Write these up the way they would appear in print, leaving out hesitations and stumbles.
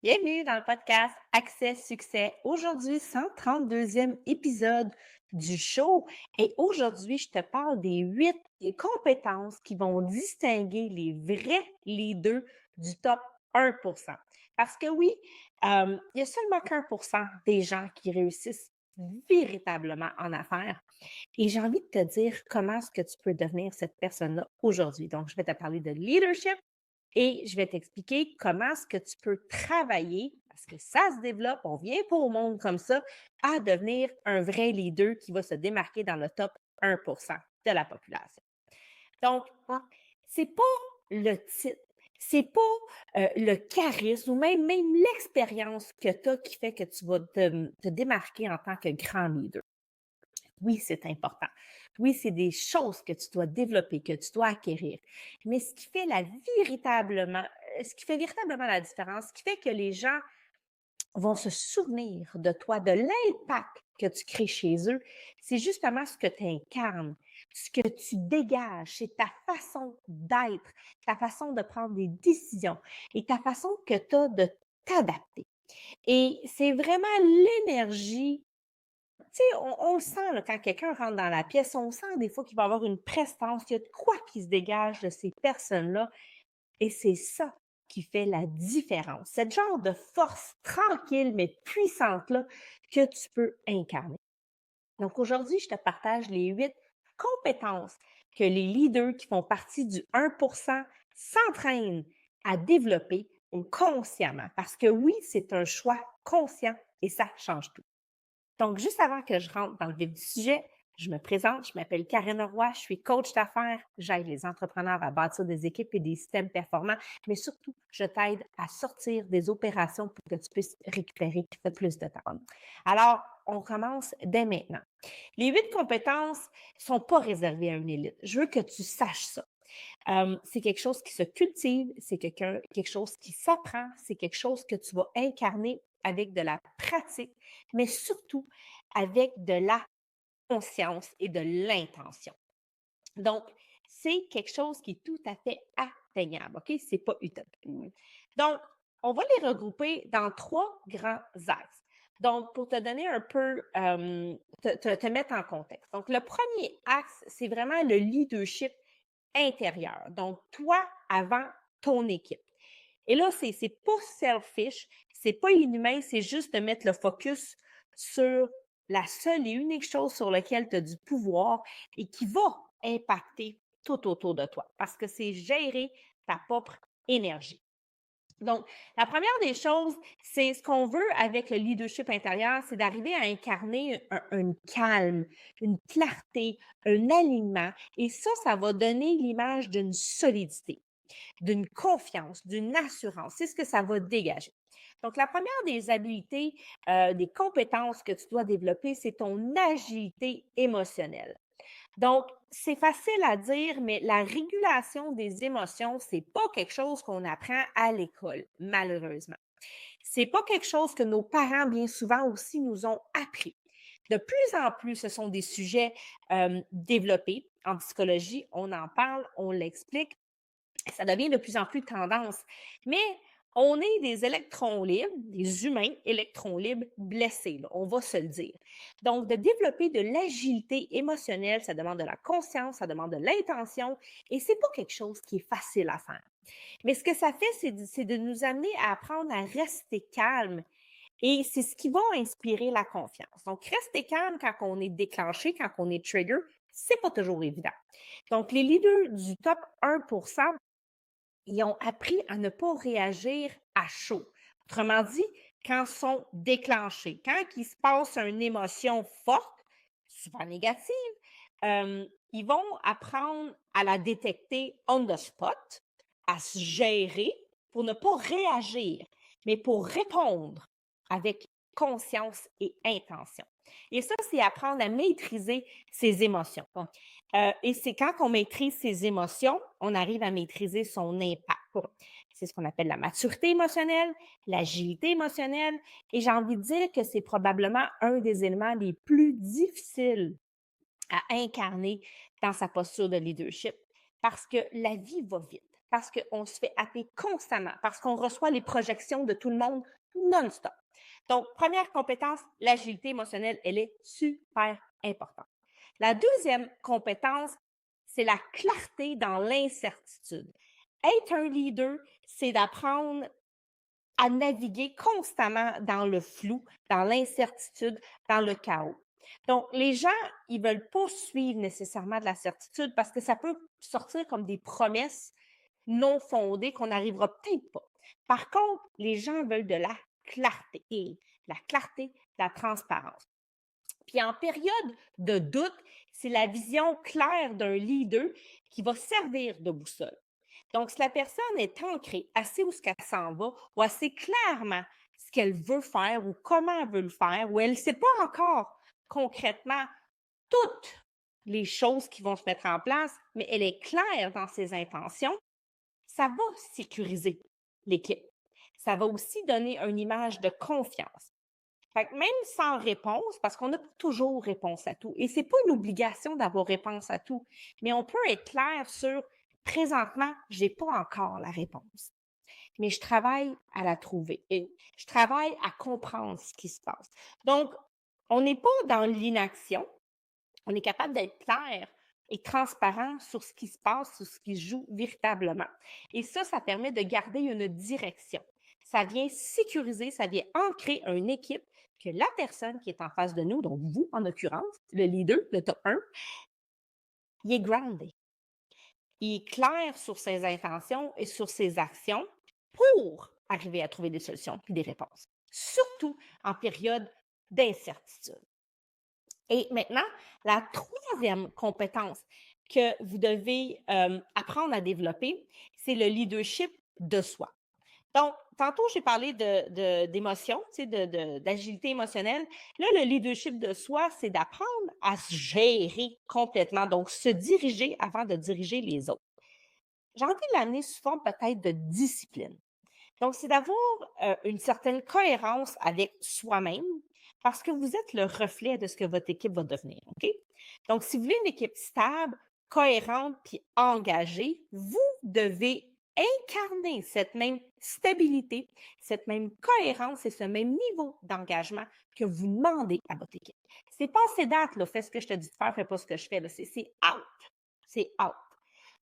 Bienvenue dans le podcast Accès Succès. Aujourd'hui, 132e épisode du show. Et aujourd'hui, je te parle des 8 compétences qui vont distinguer les vrais leaders du top 1%. Parce que oui, il y a seulement qu'1% des gens qui réussissent véritablement en affaires. Et j'ai envie de te dire comment est-ce que tu peux devenir cette personne-là aujourd'hui. Donc, je vais te parler de leadership et je vais t'expliquer comment est-ce que tu peux travailler, parce que ça se développe, on vient pas au monde comme ça, à devenir un vrai leader qui va se démarquer dans le top 1% de la population. Donc, c'est pas le titre, c'est pas le charisme ou même l'expérience que tu as qui fait que tu vas te démarquer en tant que grand leader. Oui, c'est important. Oui, c'est des choses que tu dois développer, que tu dois acquérir. Mais ce qui fait véritablement la différence, ce qui fait que les gens vont se souvenir de toi, de l'impact que tu crées chez eux, c'est justement ce que tu incarnes, ce que tu dégages, c'est ta façon d'être, ta façon de prendre des décisions et ta façon que tu as de t'adapter. Et c'est vraiment l'énergie, tu sais, on le sent là, quand quelqu'un rentre dans la pièce, on sent des fois qu'il va y avoir une prestance, qu'il y a de quoi qui se dégage de ces personnes-là. Et c'est ça qui fait la différence. Cette genre de force tranquille mais puissante-là que tu peux incarner. Donc aujourd'hui, je te partage les 8 compétences que les leaders qui font partie du 1% s'entraînent à développer consciemment. Parce que oui, c'est un choix conscient et ça change tout. Donc, juste avant que je rentre dans le vif du sujet, je me présente, je m'appelle Karine Roy, je suis coach d'affaires, j'aide les entrepreneurs à bâtir des équipes et des systèmes performants, mais surtout, je t'aide à sortir des opérations pour que tu puisses récupérer plus de temps. Alors, on commence dès maintenant. Les 8 compétences sont pas réservées à une élite. Je veux que tu saches ça. C'est quelque chose qui se cultive, c'est quelque chose qui s'apprend, c'est quelque chose que tu vas incarner avec de la pratique, mais surtout avec de la conscience et de l'intention. Donc, c'est quelque chose qui est tout à fait atteignable, OK? C'est pas utopique. Donc, on va les regrouper dans 3 grands axes. Donc, pour te donner un peu, te mettre en contexte. Donc, le premier axe, c'est vraiment le leadership intérieur. Donc, toi avant ton équipe. Et là, c'est pas selfish, c'est pas inhumain, c'est juste de mettre le focus sur la seule et unique chose sur laquelle tu as du pouvoir et qui va impacter tout autour de toi parce que c'est gérer ta propre énergie. Donc, la première des choses, c'est ce qu'on veut avec le leadership intérieur, c'est d'arriver à incarner un calme, une clarté, un alignement. Et ça va donner l'image d'une solidité, d'une confiance, d'une assurance. C'est ce que ça va dégager. Donc, la première des habiletés, des compétences que tu dois développer, c'est ton agilité émotionnelle. Donc, c'est facile à dire, mais la régulation des émotions, c'est pas quelque chose qu'on apprend à l'école, malheureusement. C'est pas quelque chose que nos parents, bien souvent aussi, nous ont appris. De plus en plus, ce sont des sujets développés en psychologie. On en parle, on l'explique. Ça devient de plus en plus tendance. Mais on est des électrons libres, des humains électrons libres blessés, là, on va se le dire. Donc, de développer de l'agilité émotionnelle, ça demande de la conscience, ça demande de l'intention, et c'est pas quelque chose qui est facile à faire. Mais ce que ça fait, c'est de nous amener à apprendre à rester calme. Et c'est ce qui va inspirer la confiance. Donc, rester calme quand on est déclenché, quand on est trigger, c'est pas toujours évident. Donc, les leaders du top 1%, ils ont appris à ne pas réagir à chaud. Autrement dit, quand ils sont déclenchés, quand il se passe une émotion forte, souvent négative, ils vont apprendre à la détecter on the spot, à se gérer pour ne pas réagir, mais pour répondre avec conscience et intention. Et ça, c'est apprendre à maîtriser ses émotions. Bon, et c'est quand on maîtrise ses émotions, on arrive à maîtriser son impact. Bon, c'est ce qu'on appelle la maturité émotionnelle, l'agilité émotionnelle. Et j'ai envie de dire que c'est probablement un des éléments les plus difficiles à incarner dans sa posture de leadership parce que la vie va vite. parce qu'on se fait happer constamment, parce qu'on reçoit les projections de tout le monde non-stop. Donc, première compétence, l'agilité émotionnelle, elle est super importante. La deuxième compétence, c'est la clarté dans l'incertitude. Être un leader, c'est d'apprendre à naviguer constamment dans le flou, dans l'incertitude, dans le chaos. Donc, les gens, ils veulent pas suivre nécessairement de la certitude parce que ça peut sortir comme des promesses non fondées qu'on n'arrivera peut-être pas. Par contre, les gens veulent de la clarté, la transparence. Puis en période de doute, c'est la vision claire d'un leader qui va servir de boussole. Donc, si la personne est ancrée, elle sait où ce qu'elle s'en va, ou elle sait clairement ce qu'elle veut faire ou comment elle veut le faire, ou elle ne sait pas encore concrètement toutes les choses qui vont se mettre en place, mais elle est claire dans ses intentions, ça va sécuriser l'équipe. Ça va aussi donner une image de confiance. Fait que même sans réponse, parce qu'on n'a pas toujours réponse à tout, et c'est pas une obligation d'avoir réponse à tout, mais on peut être clair sur présentement, j'ai pas encore la réponse, mais je travaille à la trouver et je travaille à comprendre ce qui se passe. Donc, on n'est pas dans l'inaction, on est capable d'être clair et transparent sur ce qui se passe, sur ce qui se joue véritablement. Et ça permet de garder une direction. Ça vient sécuriser, ça vient ancrer une équipe que la personne qui est en face de nous, donc vous en l'occurrence, le leader, le top 1, il est grounded. Il est clair sur ses intentions et sur ses actions pour arriver à trouver des solutions et des réponses, surtout en période d'incertitude. Et maintenant, la troisième compétence que vous devez apprendre à développer, c'est le leadership de soi. Donc, tantôt, j'ai parlé d'émotion, tu sais, d'agilité émotionnelle. Là, le leadership de soi, c'est d'apprendre à se gérer complètement, donc se diriger avant de diriger les autres. J'ai envie de l'amener sous forme peut-être de discipline. Donc, c'est d'avoir une certaine cohérence avec soi-même parce que vous êtes le reflet de ce que votre équipe va devenir, OK? Donc, si vous voulez une équipe stable, cohérente puis engagée, vous devez incarner cette même stabilité, cette même cohérence et ce même niveau d'engagement que vous demandez à votre équipe. C'est passé date, là, fais ce que je te dis de faire, fais pas ce que je fais, là. C'est out. C'est out.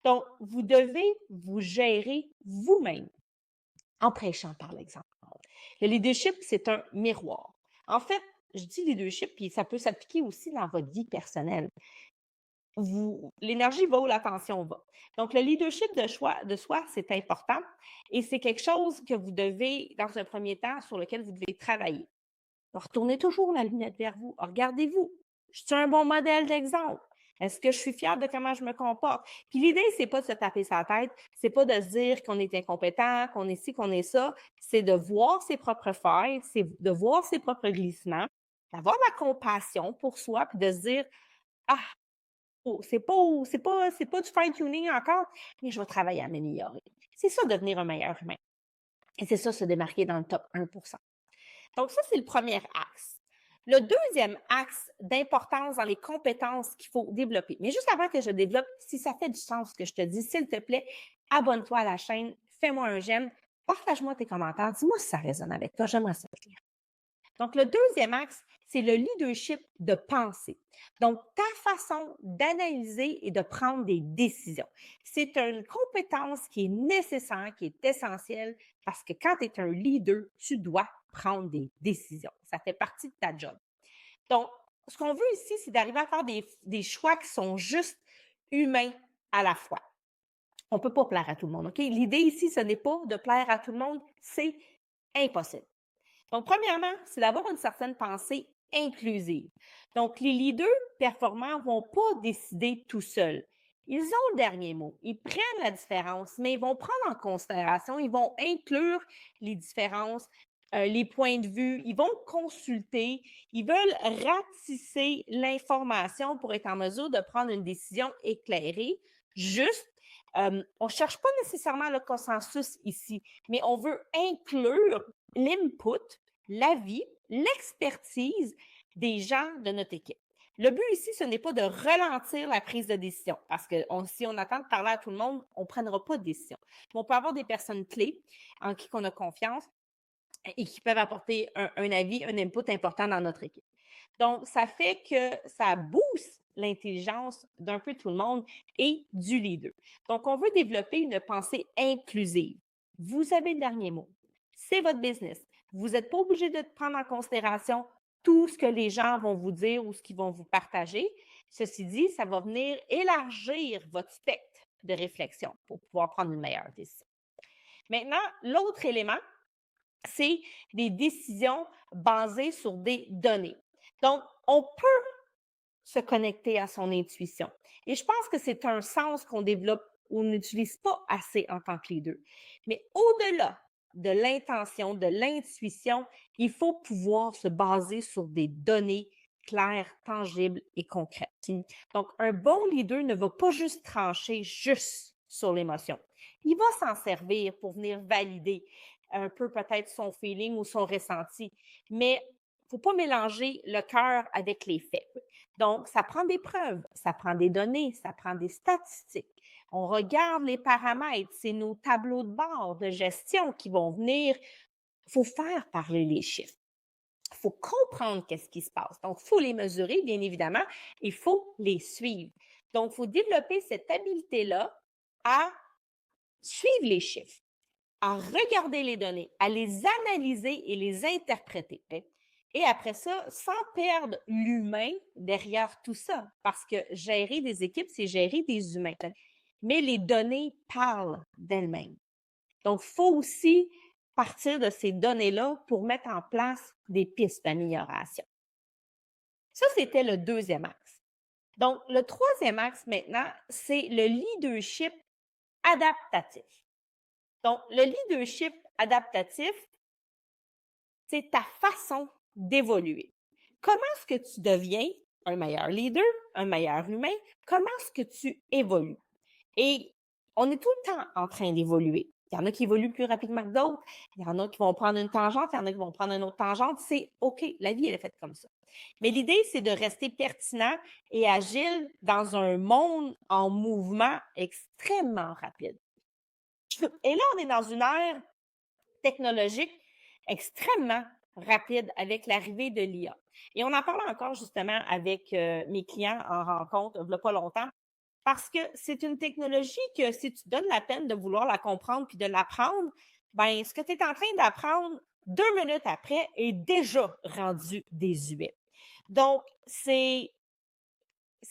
Donc, vous devez vous gérer vous-même en prêchant, par l'exemple. Le leadership, c'est un miroir. En fait, je dis leadership, puis ça peut s'appliquer aussi dans votre vie personnelle. L'énergie va où l'attention va. Donc, le leadership de soi, c'est important et c'est quelque chose que vous devez, dans un premier temps, sur lequel vous devez travailler. Retournez toujours la lunette vers vous. Regardez-vous. Je suis un bon modèle d'exemple. Est-ce que je suis fière de comment je me comporte? Puis l'idée, c'est pas de se taper sa tête, c'est pas de se dire qu'on est incompétent, qu'on est ci, qu'on est ça. C'est de voir ses propres failles, c'est de voir ses propres glissements, d'avoir de la compassion pour soi, puis de se dire, ah, c'est pas du fine-tuning encore, mais je vais travailler à m'améliorer. C'est ça, devenir un meilleur humain. Et c'est ça, se démarquer dans le top 1%. Donc, ça, c'est le premier axe. Le deuxième axe d'importance dans les compétences qu'il faut développer. Mais juste avant que je développe, si ça fait du sens ce que je te dis, s'il te plaît, abonne-toi à la chaîne, fais-moi un j'aime, partage-moi tes commentaires, dis-moi si ça résonne avec toi, j'aimerais ça te lire. Donc, le deuxième axe, c'est le leadership de pensée. Donc, ta façon d'analyser et de prendre des décisions. C'est une compétence qui est nécessaire, qui est essentielle, parce que quand tu es un leader, tu dois prendre des décisions. Ça fait partie de ta job. Donc, ce qu'on veut ici, c'est d'arriver à faire des choix qui sont juste humains à la fois. On ne peut pas plaire à tout le monde, OK? L'idée ici, ce n'est pas de plaire à tout le monde, c'est impossible. Donc, premièrement, c'est d'avoir une certaine pensée inclusive. Donc, les leaders performants ne vont pas décider tout seuls. Ils ont le dernier mot. Ils prennent la différence, mais ils vont prendre en considération, ils vont inclure les différences, les points de vue, ils vont consulter, ils veulent ratisser l'information pour être en mesure de prendre une décision éclairée, juste. On ne cherche pas nécessairement le consensus ici, mais on veut inclure l'input, l'avis, l'expertise des gens de notre équipe. Le but ici, ce n'est pas de ralentir la prise de décision, parce que si on attend de parler à tout le monde, on ne prendra pas de décision. Mais on peut avoir des personnes clés en qui on a confiance et qui peuvent apporter un avis, un input important dans notre équipe. Donc, ça fait que ça booste l'intelligence d'un peu tout le monde et du leader. Donc, on veut développer une pensée inclusive. Vous avez le dernier mot. C'est votre business. Vous n'êtes pas obligé de prendre en considération tout ce que les gens vont vous dire ou ce qu'ils vont vous partager. Ceci dit, ça va venir élargir votre spectre de réflexion pour pouvoir prendre une meilleure décision. Maintenant, l'autre élément, c'est des décisions basées sur des données. Donc, on peut se connecter à son intuition. Et je pense que c'est un sens qu'on développe ou on n'utilise pas assez en tant que leader. Mais au-delà de l'intention, de l'intuition, il faut pouvoir se baser sur des données claires, tangibles et concrètes. Donc, un bon leader ne va pas juste trancher juste sur l'émotion. Il va s'en servir pour venir valider un peu peut-être son feeling ou son ressenti, mais il ne faut pas mélanger le cœur avec les faits. Donc, ça prend des preuves, ça prend des données, ça prend des statistiques. On regarde les paramètres, c'est nos tableaux de bord de gestion qui vont venir. Il faut faire parler les chiffres. Il faut comprendre qu'est-ce qui se passe. Donc, il faut les mesurer, bien évidemment, il faut les suivre. Donc, il faut développer cette habileté-là à suivre les chiffres, à regarder les données, à les analyser et les interpréter. Et après ça, sans perdre l'humain derrière tout ça, parce que gérer des équipes, c'est gérer des humains. Mais les données parlent d'elles-mêmes. Donc, il faut aussi partir de ces données-là pour mettre en place des pistes d'amélioration. Ça, c'était le deuxième axe. Donc, le troisième axe maintenant, c'est le leadership adaptatif. Donc, le leadership adaptatif, c'est ta façon d'évoluer. Comment est-ce que tu deviens un meilleur leader, un meilleur humain? Comment est-ce que tu évolues? Et on est tout le temps en train d'évoluer. Il y en a qui évoluent plus rapidement que d'autres. Il y en a qui vont prendre une tangente, il y en a qui vont prendre une autre tangente. C'est OK, la vie, elle est faite comme ça. Mais l'idée, c'est de rester pertinent et agile dans un monde en mouvement extrêmement rapide. Et là, on est dans une ère technologique extrêmement rapide avec l'arrivée de l'IA. Et on en parle encore justement avec mes clients en rencontre, il n'y a pas longtemps, parce que c'est une technologie que si tu donnes la peine de vouloir la comprendre puis de l'apprendre, ben ce que tu es en train d'apprendre 2 minutes après est déjà rendu désuet. Donc, ça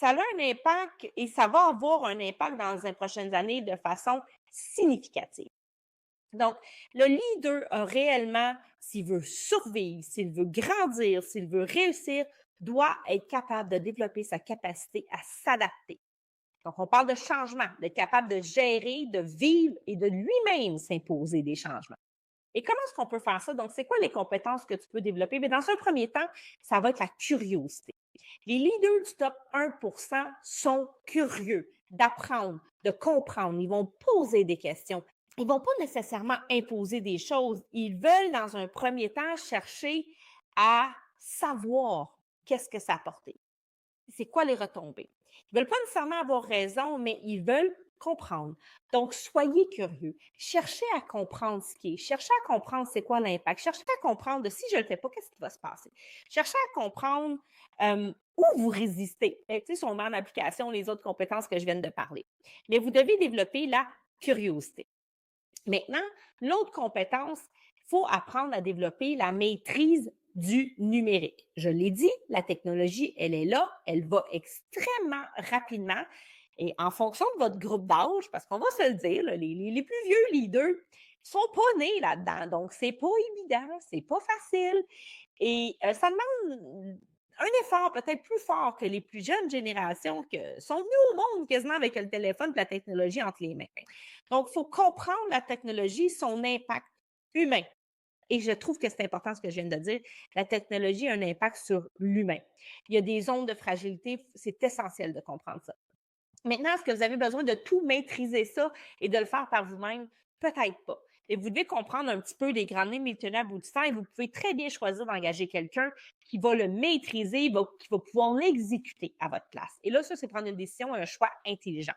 a un impact et ça va avoir un impact dans les prochaines années de façon significative. Donc, le leader a réellement, s'il veut survivre, s'il veut grandir, s'il veut réussir, doit être capable de développer sa capacité à s'adapter. Donc, on parle de changement, d'être capable de gérer, de vivre et de lui-même s'imposer des changements. Et comment est-ce qu'on peut faire ça? Donc, c'est quoi les compétences que tu peux développer? Mais dans un premier temps, ça va être la curiosité. Les leaders du top 1% sont curieux d'apprendre, de comprendre. Ils vont poser des questions. Ils ne vont pas nécessairement imposer des choses. Ils veulent, dans un premier temps, chercher à savoir qu'est-ce que ça a apporté. C'est quoi les retombées. Ils ne veulent pas nécessairement avoir raison, mais ils veulent comprendre. Donc, soyez curieux. Cherchez à comprendre ce qui est. Cherchez à comprendre c'est quoi l'impact. Cherchez à comprendre de si je ne le fais pas, qu'est-ce qui va se passer. Cherchez à comprendre où vous résistez. Tu sais, si on met en application les autres compétences que je viens de parler. Mais vous devez développer la curiosité. Maintenant, l'autre compétence, il faut apprendre à développer la maîtrise du numérique. Je l'ai dit, la technologie, elle est là, elle va extrêmement rapidement. Et en fonction de votre groupe d'âge, parce qu'on va se le dire, là, les plus vieux leaders sont pas nés là-dedans. Donc, c'est pas évident, c'est pas facile. Et ça demande un effort peut-être plus fort que les plus jeunes générations qui sont venues au monde quasiment avec le téléphone et la technologie entre les mains. Donc, il faut comprendre la technologie, son impact humain. Et je trouve que c'est important ce que je viens de dire. La technologie a un impact sur l'humain. Il y a des zones de fragilité, c'est essentiel de comprendre ça. Maintenant, est-ce que vous avez besoin de tout maîtriser ça et de le faire par vous-même? Peut-être pas. et vous devez comprendre un petit peu les grandes lignes, les tenants aboutissants, et vous pouvez très bien choisir d'engager quelqu'un qui va le maîtriser, qui va pouvoir l'exécuter à votre place. Et là, ça, c'est prendre une décision, un choix intelligent.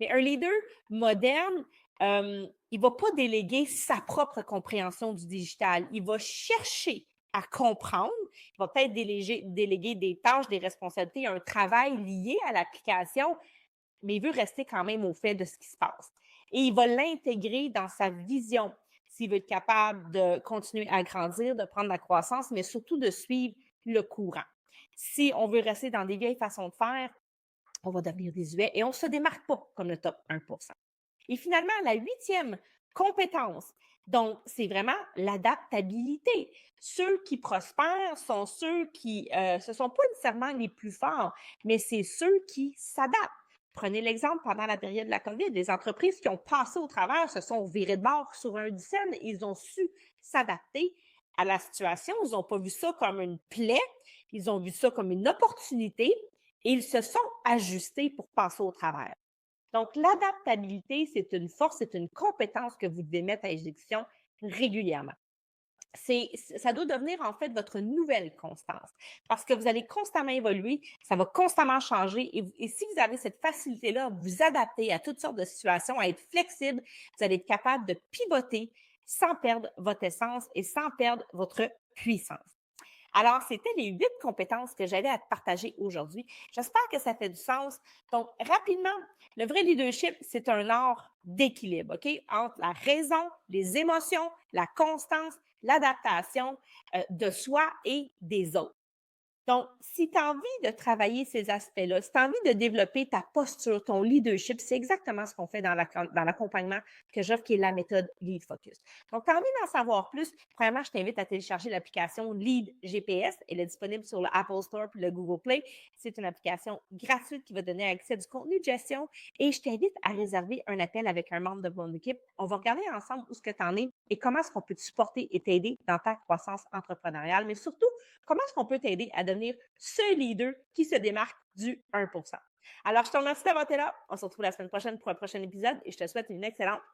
Mais un leader moderne, il ne va pas déléguer sa propre compréhension du digital. Il va chercher à comprendre. Il va peut-être déléguer des tâches, des responsabilités, un travail lié à l'application, mais il veut rester quand même au fait de ce qui se passe. Et il va l'intégrer dans sa vision s'il veut être capable de continuer à grandir, de prendre la croissance, mais surtout de suivre le courant. Si on veut rester dans des vieilles façons de faire, on va devenir désuet et on ne se démarque pas comme le top 1%. Et finalement, la 8e compétence, donc c'est vraiment l'adaptabilité. Ceux qui prospèrent sont ceux qui, ce ne sont pas nécessairement les plus forts, mais c'est ceux qui s'adaptent. Prenez l'exemple pendant la période de la COVID, les entreprises qui ont passé au travers se sont virées de bord sur un du scène, ils ont su s'adapter à la situation. Ils n'ont pas vu ça comme une plaie, ils ont vu ça comme une opportunité et ils se sont ajustés pour passer au travers. Donc, l'adaptabilité, c'est une force, c'est une compétence que vous devez mettre à exécution régulièrement. Ça doit devenir en fait votre nouvelle constance parce que vous allez constamment évoluer, ça va constamment changer et si vous avez cette facilité-là à vous adapter à toutes sortes de situations, à être flexible, vous allez être capable de pivoter sans perdre votre essence et sans perdre votre puissance. Alors, c'était les 8 compétences que j'avais à te partager aujourd'hui. J'espère que ça fait du sens. Donc, rapidement, le vrai leadership, c'est un art d'équilibre, OK? Entre la raison, les émotions, la constance, l'adaptation de soi et des autres. Donc, si tu as envie de travailler ces aspects-là, si tu as envie de développer ta posture, ton leadership, c'est exactement ce qu'on fait dans l'accompagnement que j'offre, qui est la méthode Lead Focus. Donc, tu as envie d'en savoir plus, premièrement, je t'invite à télécharger l'application Lead GPS. Elle est disponible sur le Apple Store et le Google Play. C'est une application gratuite qui va donner accès à du contenu de gestion et je t'invite à réserver un appel avec un membre de mon équipe. On va regarder ensemble où ce que tu en es et comment est-ce qu'on peut te supporter et t'aider dans ta croissance entrepreneuriale, mais surtout, comment est-ce qu'on peut t'aider à devenir ce leader qui se démarque du 1%? Alors, je te remercie d'avoir été là. On se retrouve la semaine prochaine pour un prochain épisode et je te souhaite une excellente